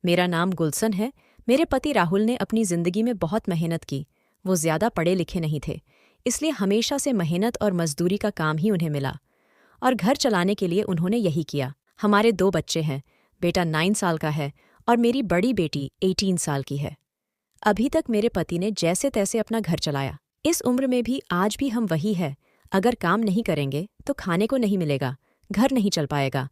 मेरा नाम गुलशन है। मेरे पति राहुल ने अपनी जिंदगी में बहुत मेहनत की। वो ज्यादा पढ़े लिखे नहीं थे, इसलिए हमेशा से मेहनत और मजदूरी का काम ही उन्हें मिला और घर चलाने के लिए उन्होंने यही किया। हमारे 2 बच्चे हैं। बेटा 9 साल का है और मेरी बड़ी बेटी 18 साल की है। अभी तक मेरे पति ने जैसे तैसे अपना घर चलाया। इस उम्र में भी आज भी हम वही है। अगर काम नहीं करेंगे तो खाने को नहीं मिलेगा, घर नहीं चल पाएगा।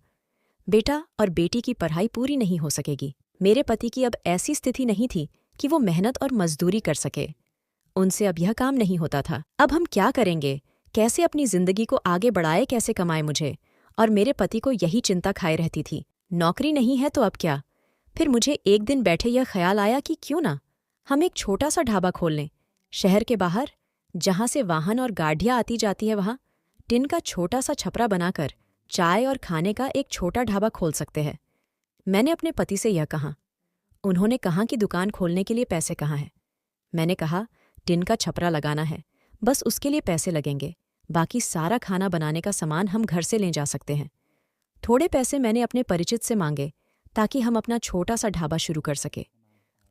बेटा और बेटी की पढ़ाई पूरी नहीं हो सकेगी। मेरे पति की अब ऐसी स्थिति नहीं थी कि वो मेहनत और मजदूरी कर सके। उनसे अब यह काम नहीं होता था। अब हम क्या करेंगे? कैसे अपनी जिंदगी को आगे बढ़ाए, कैसे कमाए? मुझे और मेरे पति को यही चिंता खाए रहती थी। नौकरी नहीं है तो अब क्या? फिर मुझे एक दिन बैठे यह ख्याल आया कि क्यों ना हम एक छोटा सा ढाबा खोल लें। शहर के बाहर, जहाँ से वाहन और गाड़ियाँ आती जाती है, वहाँ टिन का छोटा सा छपरा बनाकर चाय और खाने का एक छोटा ढाबा खोल सकते हैं। मैंने अपने पति से यह कहा। उन्होंने कहा कि दुकान खोलने के लिए पैसे कहाँ हैं? मैंने कहा, टिन का छपरा लगाना है, बस उसके लिए पैसे लगेंगे। बाकी सारा खाना बनाने का सामान हम घर से ले जा सकते हैं। थोड़े पैसे मैंने अपने परिचित से मांगे ताकि हम अपना छोटा सा ढाबा शुरू कर सके।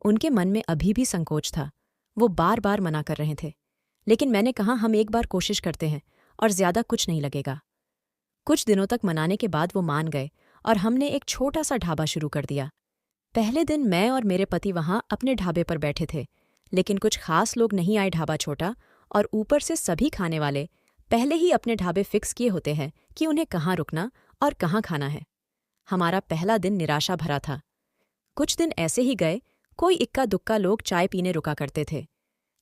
उनके मन में अभी भी संकोच था। वो बार बार मना कर रहे थे, लेकिन मैंने कहा हम एक बार कोशिश करते हैं और ज्यादा कुछ नहीं लगेगा। कुछ दिनों तक मनाने के बाद वो मान गए और हमने एक छोटा सा ढाबा शुरू कर दिया। पहले दिन मैं और मेरे पति वहां अपने ढाबे पर बैठे थे, लेकिन कुछ खास लोग नहीं आए। ढाबा छोटा और ऊपर से सभी खाने वाले पहले ही अपने ढाबे फिक्स किए होते हैं कि उन्हें कहाँ रुकना और कहाँ खाना है। हमारा पहला दिन निराशा भरा था। कुछ दिन ऐसे ही गए। कोई इक्का दुक्का लोग चाय पीने रुका करते थे,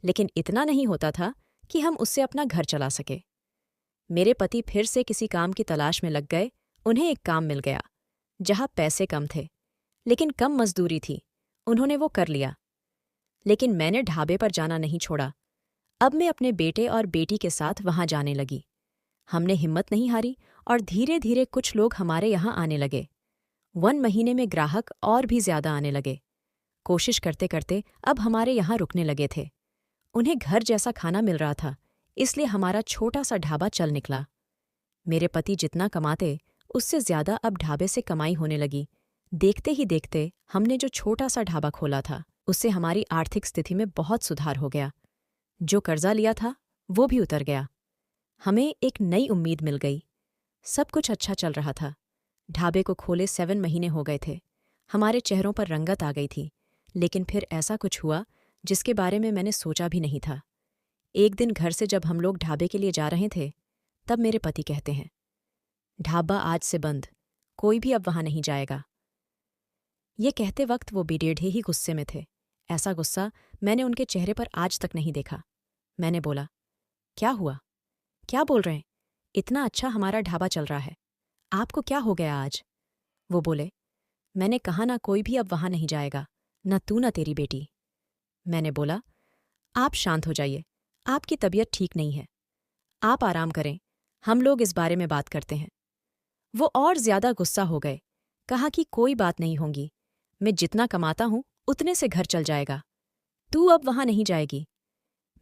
लेकिन इतना नहीं होता था कि हम उससे अपना घर चला सके। मेरे पति फिर से किसी काम की तलाश में लग गए। उन्हें एक काम मिल गया जहां पैसे कम थे लेकिन कम मजदूरी थी। उन्होंने वो कर लिया। लेकिन मैंने ढाबे पर जाना नहीं छोड़ा। अब मैं अपने बेटे और बेटी के साथ वहां जाने लगी। हमने हिम्मत नहीं हारी और धीरे धीरे कुछ लोग हमारे यहाँ आने लगे। 1 महीने में ग्राहक और भी ज्यादा आने लगे। कोशिश करते करते अब हमारे यहाँ रुकने लगे थे। उन्हें घर जैसा खाना मिल रहा था, इसलिए हमारा छोटा सा ढाबा चल निकला। मेरे पति जितना कमाते उससे ज्यादा अब ढाबे से कमाई होने लगी। देखते ही देखते हमने जो छोटा सा ढाबा खोला था उससे हमारी आर्थिक स्थिति में बहुत सुधार हो गया। जो कर्जा लिया था वो भी उतर गया। हमें एक नई उम्मीद मिल गई। सब कुछ अच्छा चल रहा था। ढाबे को खोले 7 महीने हो गए थे। हमारे चेहरों पर रंगत आ गई थी। लेकिन फिर ऐसा कुछ हुआ जिसके बारे में मैंने सोचा भी नहीं था। एक दिन घर से जब हम लोग ढाबे के लिए जा रहे थे, तब मेरे पति कहते हैं, ढाबा आज से बंद, कोई भी अब वहां नहीं जाएगा। ये कहते वक्त वो बेडेढ़े ही गुस्से में थे। ऐसा गुस्सा मैंने उनके चेहरे पर आज तक नहीं देखा। मैंने बोला, क्या हुआ? क्या बोल रहे हैं? इतना अच्छा हमारा ढाबा चल रहा है, आपको क्या हो गया आज? वो बोले, मैंने कहा ना, कोई भी अब वहां नहीं जाएगा, न तू न तेरी बेटी। मैंने बोला, आप शांत हो जाइए, आपकी तबीयत ठीक नहीं है, आप आराम करें, हम लोग इस बारे में बात करते हैं। वो और ज्यादा गुस्सा हो गए। कहा कि कोई बात नहीं होगी, मैं जितना कमाता हूं उतने से घर चल जाएगा, तू अब वहां नहीं जाएगी।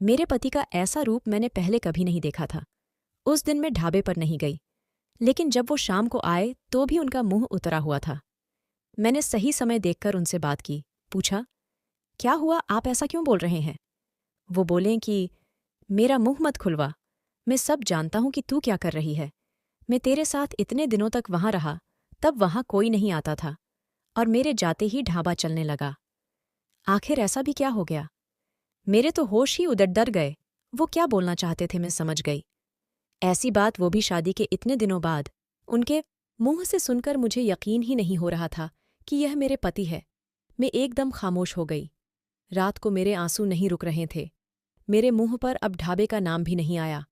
मेरे पति का ऐसा रूप मैंने पहले कभी नहीं देखा था। उस दिन मैं ढाबे पर नहीं गई, लेकिन जब वो शाम को आए तो भी उनका मुंह उतरा हुआ था। मैंने सही समय देखकर उनसे बात की। पूछा, क्या हुआ, आप ऐसा क्यों बोल रहे हैं? वो बोले कि मेरा मुंह मत खुलवा, मैं सब जानता हूं कि तू क्या कर रही है। मैं तेरे साथ इतने दिनों तक वहां रहा, तब वहां कोई नहीं आता था और मेरे जाते ही ढाबा चलने लगा। आखिर ऐसा भी क्या हो गया? मेरे तो होश ही उधर डर गए। वो क्या बोलना चाहते थे मैं समझ गई। ऐसी बात वो भी शादी के इतने दिनों बाद। उनके मुंह से सुनकर मुझे यकीन ही नहीं हो रहा था कि यह मेरे पति है। मैं एकदम खामोश हो गई। रात को मेरे आंसू नहीं रुक रहे थे। मेरे मुंह पर अब ढाबे का नाम भी नहीं आया।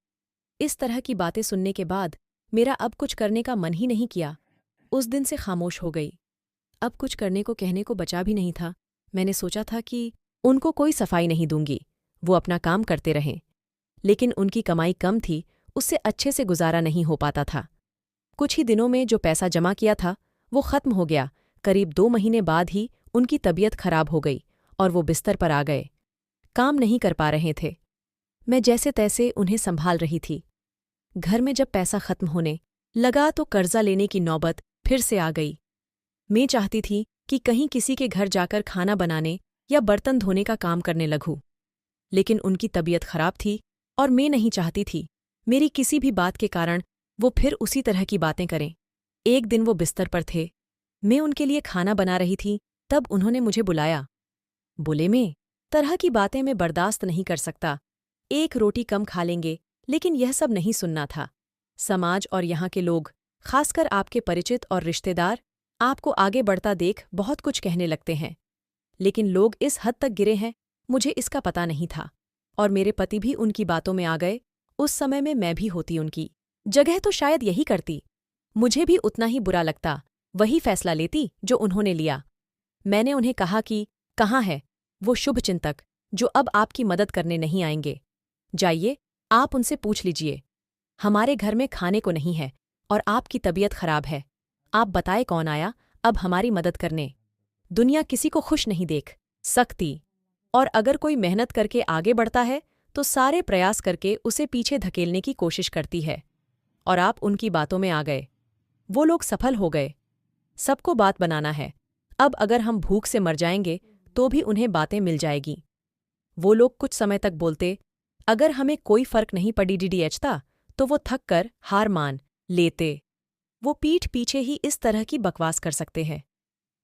इस तरह की बातें सुनने के बाद मेरा अब कुछ करने का मन ही नहीं किया। उस दिन से खामोश हो गई। अब कुछ करने को कहने को बचा भी नहीं था। मैंने सोचा था कि उनको कोई सफाई नहीं दूंगी, वो अपना काम करते रहें। लेकिन उनकी कमाई कम थी, उससे अच्छे से गुजारा नहीं हो पाता था। कुछ ही दिनों में जो पैसा जमा किया था वो खत्म हो गया। करीब 2 महीने बाद ही उनकी तबीयत खराब हो गई और वो बिस्तर पर आ गए। काम नहीं कर पा रहे थे। मैं जैसे तैसे उन्हें संभाल रही थी। घर में जब पैसा खत्म होने लगा तो कर्जा लेने की नौबत फिर से आ गई। मैं चाहती थी कि कहीं किसी के घर जाकर खाना बनाने या बर्तन धोने का काम करने लगूं। लेकिन उनकी तबीयत खराब थी और मैं नहीं चाहती थी मेरी किसी भी बात के कारण वो फिर उसी तरह की बातें करें। एक दिन वो बिस्तर पर थे, मैं उनके लिए खाना बना रही थी, तब उन्होंने मुझे बुलाया। बोले, मैं तरह की बातें मैं बर्दाश्त नहीं कर सकता, एक रोटी कम खा लेंगे, लेकिन यह सब नहीं सुनना था। समाज और यहाँ के लोग, खासकर आपके परिचित और रिश्तेदार, आपको आगे बढ़ता देख बहुत कुछ कहने लगते हैं। लेकिन लोग इस हद तक गिरे हैं, मुझे इसका पता नहीं था। और मेरे पति भी उनकी बातों में आ गए। उस समय में मैं भी होती उनकी जगह तो शायद यही करती। मुझे भी उतना ही बुरा लगता, वही फैसला लेती जो उन्होंने लिया। मैंने उन्हें कहा कि कहाँ है वो शुभचिंतक जो अब आपकी मदद करने नहीं आएंगे। जाइए, आप उनसे पूछ लीजिए। हमारे घर में खाने को नहीं है और आपकी तबीयत खराब है। आप बताए कौन आया अब हमारी मदद करने। दुनिया किसी को खुश नहीं देख सकती, और अगर कोई मेहनत करके आगे बढ़ता है तो सारे प्रयास करके उसे पीछे धकेलने की कोशिश करती है। और आप उनकी बातों में आ गए। वो लोग सफल हो गए। सबको बात बनाना है। अब अगर हम भूख से मर जाएंगे तो भी उन्हें बातें मिल जाएगी। वो लोग कुछ समय तक बोलते, अगर हमें कोई फर्क नहीं पड़ी डीडीएचता, तो वो थक कर हार मान लेते। वो पीठ पीछे ही इस तरह की बकवास कर सकते हैं,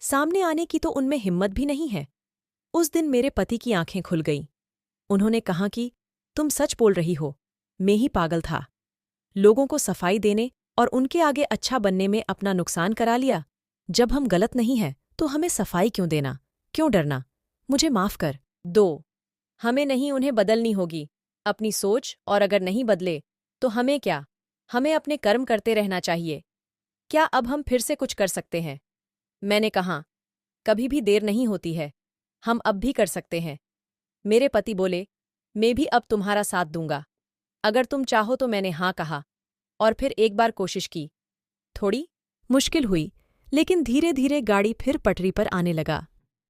सामने आने की तो उनमें हिम्मत भी नहीं है। उस दिन मेरे पति की आंखें खुल गईं। उन्होंने कहा कि तुम सच बोल रही हो, मैं ही पागल था। लोगों को सफाई देने और उनके आगे अच्छा बनने में अपना नुकसान करा लिया। जब हम गलत नहीं हैं तो हमें सफाई क्यों देना, क्यों डरना। मुझे माफ कर दो। हमें नहीं उन्हें बदलनी होगी अपनी सोच, और अगर नहीं बदले तो हमें क्या, हमें अपने कर्म करते रहना चाहिए। क्या अब हम फिर से कुछ कर सकते हैं? मैंने कहा, कभी भी देर नहीं होती है, हम अब भी कर सकते हैं। मेरे पति बोले, मैं भी अब तुम्हारा साथ दूंगा, अगर तुम चाहो तो। मैंने हाँ कहा और फिर एक बार कोशिश की। थोड़ी मुश्किल हुई, लेकिन धीरे धीरे गाड़ी फिर पटरी पर आने लगा।